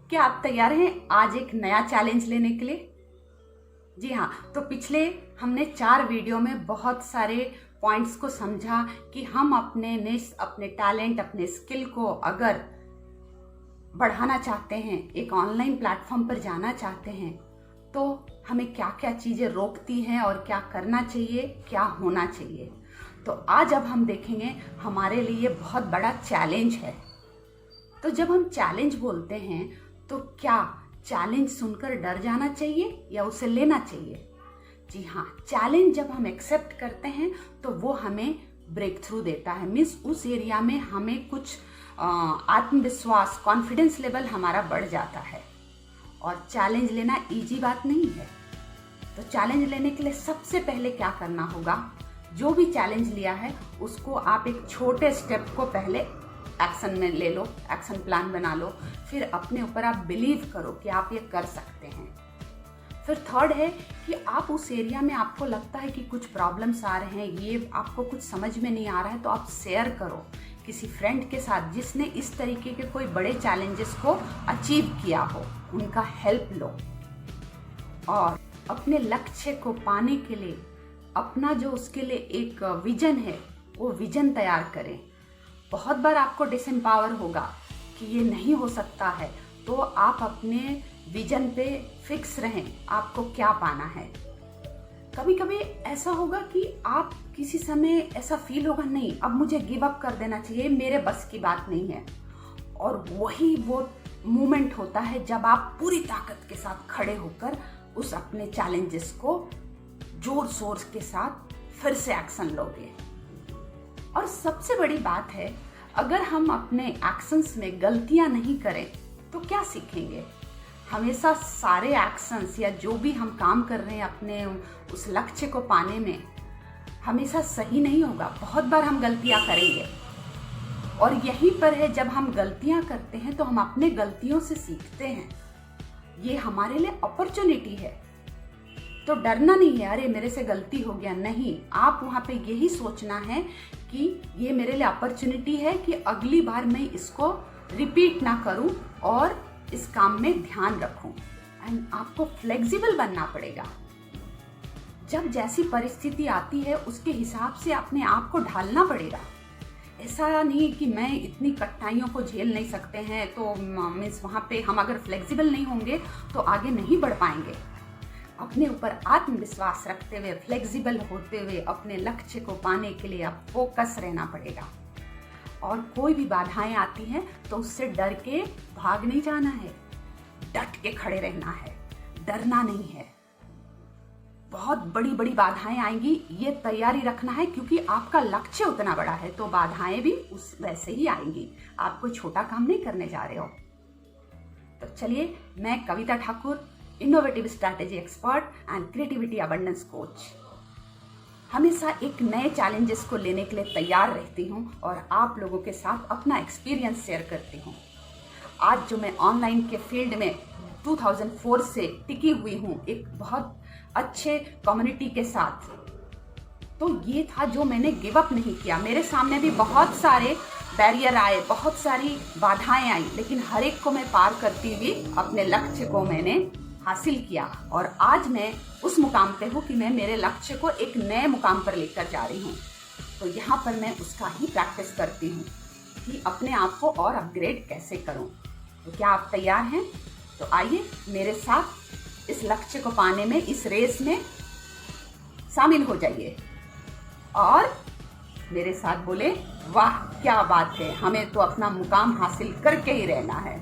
क्या आप तैयार हैं आज एक नया चैलेंज लेने के लिए? जी हाँ, तो पिछले हमने 4 वीडियो में बहुत सारे पॉइंट्स को समझा कि हम अपने निश, अपने टैलेंट, अपने स्किल को अगर बढ़ाना चाहते हैं, एक ऑनलाइन प्लेटफॉर्म पर जाना चाहते हैं, तो हमें क्या क्या चीज़ें रोकती हैं और क्या करना चाहिए, क्या होना चाहिए। तो आज अब हम देखेंगे हमारे लिए बहुत बड़ा चैलेंज है। तो जब हम चैलेंज बोलते हैं तो क्या चैलेंज सुनकर डर जाना चाहिए या उसे लेना चाहिए? जी हाँ, चैलेंज जब हम एक्सेप्ट करते हैं तो वो हमें ब्रेक थ्रू देता है। मीन्स उस एरिया में हमें कुछ आत्मविश्वास, कॉन्फिडेंस लेवल हमारा बढ़ जाता है। और चैलेंज लेना इजी बात नहीं है। तो चैलेंज लेने के लिए सबसे पहले क्या करना होगा? जो भी चैलेंज लिया है उसको आप एक छोटे स्टेप को पहले एक्शन में ले लो, एक्शन प्लान बना लो। फिर अपने ऊपर आप बिलीव करो कि आप ये कर सकते हैं। फिर थर्ड है कि आप उस एरिया में आपको लगता है कि कुछ प्रॉब्लम्स आ रहे हैं, ये आपको कुछ समझ में नहीं आ रहा है, तो आप शेयर करो किसी फ्रेंड के साथ जिसने इस तरीके के कोई बड़े चैलेंजेस को अचीव किया हो, उनका हेल्प लो। और अपने लक्ष्य को पाने के लिए अपना जो उसके लिए एक विजन है, वो विजन तैयार करें। बहुत बार आपको डिसएम्पावर होगा कि ये नहीं हो सकता है, तो आप अपने विजन पे फिक्स रहें, आपको क्या पाना है। कभी कभी ऐसा होगा कि आप किसी समय ऐसा फील होगा, नहीं अब मुझे गिव अप कर देना चाहिए, मेरे बस की बात नहीं है। और वही वो मोमेंट होता है जब आप पूरी ताकत के साथ खड़े होकर उस अपने चैलेंजेस को जोर शोर के साथ फिर से एक्शन लोगे। और सबसे बड़ी बात है, अगर हम अपने एक्शंस में गलतियां नहीं करें तो क्या सीखेंगे? हमेशा सारे एक्शंस या जो भी हम काम कर रहे हैं अपने उस लक्ष्य को पाने में हमेशा सही नहीं होगा। बहुत बार हम गलतियां करेंगे और यहीं पर है, जब हम गलतियां करते हैं तो हम अपने गलतियों से सीखते हैं। ये हमारे लिए अपॉर्चुनिटी है। तो डरना नहीं है, अरे मेरे से गलती हो गया, नहीं। आप वहाँ पे यही सोचना है कि ये मेरे लिए अपॉर्चुनिटी है कि अगली बार मैं इसको रिपीट ना करूं और इस काम में ध्यान रखूं। एंड आपको फ्लेक्सिबल बनना पड़ेगा। जब जैसी परिस्थिति आती है उसके हिसाब से अपने आप को ढालना पड़ेगा। ऐसा नहीं कि मैं इतनी कठिनाइयों को झेल नहीं सकते हैं, तो मीन्स वहाँ पे हम अगर फ्लेक्सिबल नहीं होंगे तो आगे नहीं बढ़ पाएंगे। अपने ऊपर आत्मविश्वास रखते हुए, फ्लेक्सिबल होते हुए अपने लक्ष्य को पाने के लिए आप फोकस रहना पड़ेगा। और कोई भी बाधाएं आती हैं तो उससे डर के भाग नहीं जाना है, डट के खड़े रहना है, डरना नहीं है। बहुत बड़ी बड़ी बाधाएं आएंगी, ये तैयारी रखना है, क्योंकि आपका लक्ष्य उतना बड़ा है तो बाधाएं भी उस वैसे ही आएंगी। आप कोई छोटा काम नहीं करने जा रहे हो। तो चलिए, मैं Kavita Thakur, innovative strategy expert and creativity abundance coach, हमेशा एक नए चैलेंजेस को लेने के लिए तैयार रहती हूँ और आप लोगों के साथ अपना एक्सपीरियंस शेयर करती हूँ। आज जो मैं ऑनलाइन के फील्ड में 2004 से टिकी हुई हूँ एक बहुत अच्छे कम्युनिटी के साथ, तो ये था जो मैंने गिव अप नहीं किया। मेरे सामने भी बहुत सारे बैरियर आए, बहुत सारी बाधाएं आई, लेकिन हर एक को मैं पार करती हुई अपने लक्ष्य को मैंने हासिल किया। और आज मैं उस मुकाम पे हूँ कि मैं मेरे लक्ष्य को एक नए मुकाम पर लेकर जा रही हूँ। तो यहाँ पर मैं उसका ही प्रैक्टिस करती हूँ कि अपने आप को और अपग्रेड कैसे करूँ। तो क्या आप तैयार हैं? तो आइए मेरे साथ इस लक्ष्य को पाने में, इस रेस में शामिल हो जाइए और मेरे साथ बोले, वाह क्या बात है, हमें तो अपना मुकाम हासिल करके ही रहना है।